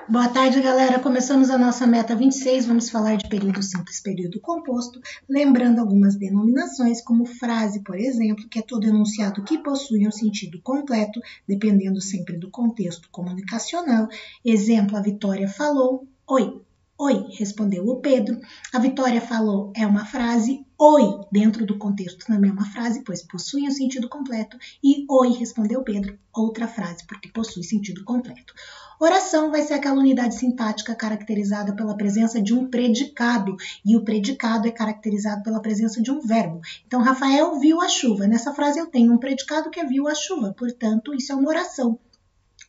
Boa tarde, galera. Começamos a nossa meta 26. Vamos falar de período simples, período composto, lembrando algumas denominações, como frase, por exemplo, que é todo enunciado que possui um sentido completo, dependendo sempre do contexto comunicacional. Exemplo, a Vitória falou, oi. Oi, respondeu o Pedro. A Vitória falou é uma frase. Oi, dentro do contexto também é uma frase, pois possui um sentido completo. E oi, respondeu Pedro, outra frase, porque possui sentido completo. Oração vai ser aquela unidade sintática caracterizada pela presença de um predicado, e o predicado é caracterizado pela presença de um verbo. Então, Rafael viu a chuva. Nessa frase eu tenho um predicado que é viu a chuva, portanto, isso é uma oração.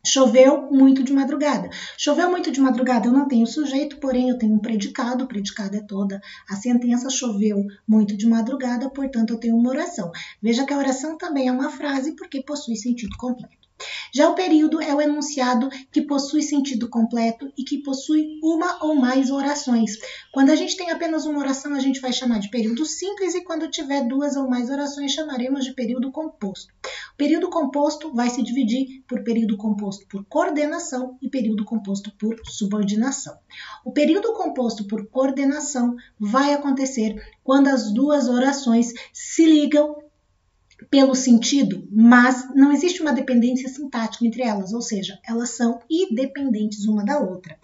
Choveu muito de madrugada. Choveu muito de madrugada, eu não tenho sujeito, porém eu tenho um predicado. O predicado é toda a sentença. Choveu muito de madrugada, portanto eu tenho uma oração. Veja que a oração também é uma frase porque possui sentido completo. Já o período é o enunciado que possui sentido completo e que possui uma ou mais orações. Quando a gente tem apenas uma oração, a gente vai chamar de período simples, e quando tiver duas ou mais orações, chamaremos de período composto. O período composto vai se dividir por período composto por coordenação e período composto por subordinação. O período composto por coordenação vai acontecer quando as duas orações se ligam pelo sentido, mas não existe uma dependência sintática entre elas, ou seja, elas são independentes uma da outra.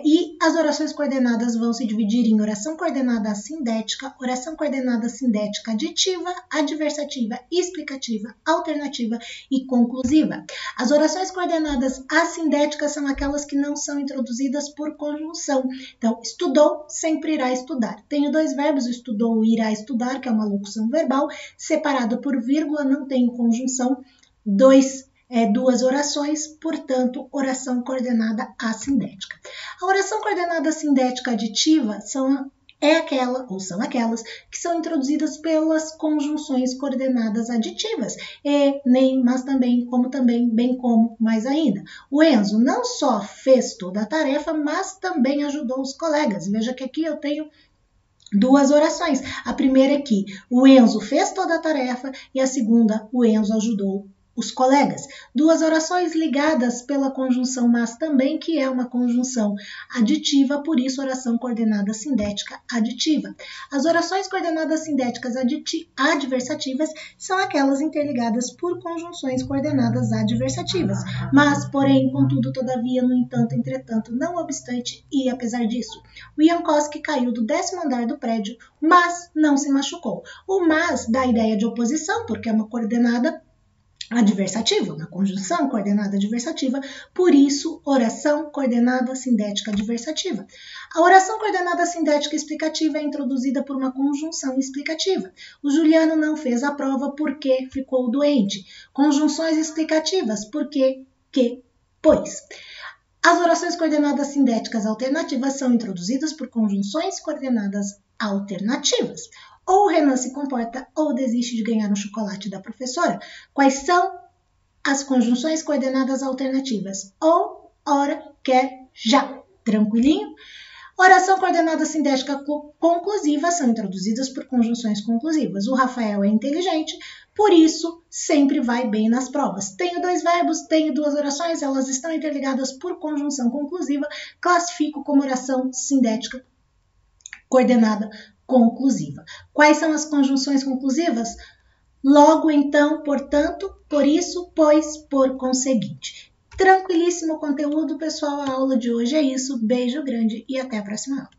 E as orações coordenadas vão se dividir em oração coordenada assindética, oração coordenada sindética aditiva, adversativa, explicativa, alternativa e conclusiva. As orações coordenadas assindéticas são aquelas que não são introduzidas por conjunção. Então, estudou sempre irá estudar. Tenho dois verbos, estudou e irá estudar, que é uma locução verbal, separado por vírgula, não tenho conjunção, duas orações, portanto, oração coordenada assindética. A oração coordenada assindética aditiva são aquelas que são introduzidas pelas conjunções coordenadas aditivas. E, nem, mas também, como também, bem como, mais ainda. O Enzo não só fez toda a tarefa, mas também ajudou os colegas. Veja que aqui eu tenho duas orações. A primeira é que o Enzo fez toda a tarefa, e a segunda, o Enzo ajudou os colegas. Duas orações ligadas pela conjunção mas também, que é uma conjunção aditiva, por isso oração coordenada sindética aditiva. As orações coordenadas sindéticas adversativas são aquelas interligadas por conjunções coordenadas adversativas. Mas, porém, contudo, todavia, no entanto, entretanto, não obstante e apesar disso, o Jankowski caiu do 10º andar do prédio, mas não se machucou. O mas dá a ideia de oposição, porque é uma coordenada adversativa, uma conjunção coordenada adversativa, por isso, oração coordenada sindética adversativa. A oração coordenada sindética explicativa é introduzida por uma conjunção explicativa. O Juliano não fez a prova porque ficou doente. Conjunções explicativas, porque, que, pois. As orações coordenadas sindéticas alternativas são introduzidas por conjunções coordenadas alternativas. Ou o Renan se comporta ou desiste de ganhar um chocolate da professora. Quais são as conjunções coordenadas alternativas? Ou, ora, quer, já. Tranquilinho? Oração coordenada sindética conclusiva são introduzidas por conjunções conclusivas. O Rafael é inteligente, por isso sempre vai bem nas provas. Tenho dois verbos, tenho duas orações, elas estão interligadas por conjunção conclusiva, classifico como oração sindética coordenada conclusiva. Quais são as conjunções conclusivas? Logo, então, portanto, por isso, pois, por conseguinte. Tranquilíssimo conteúdo, pessoal. A aula de hoje é isso. Beijo grande e até a próxima aula.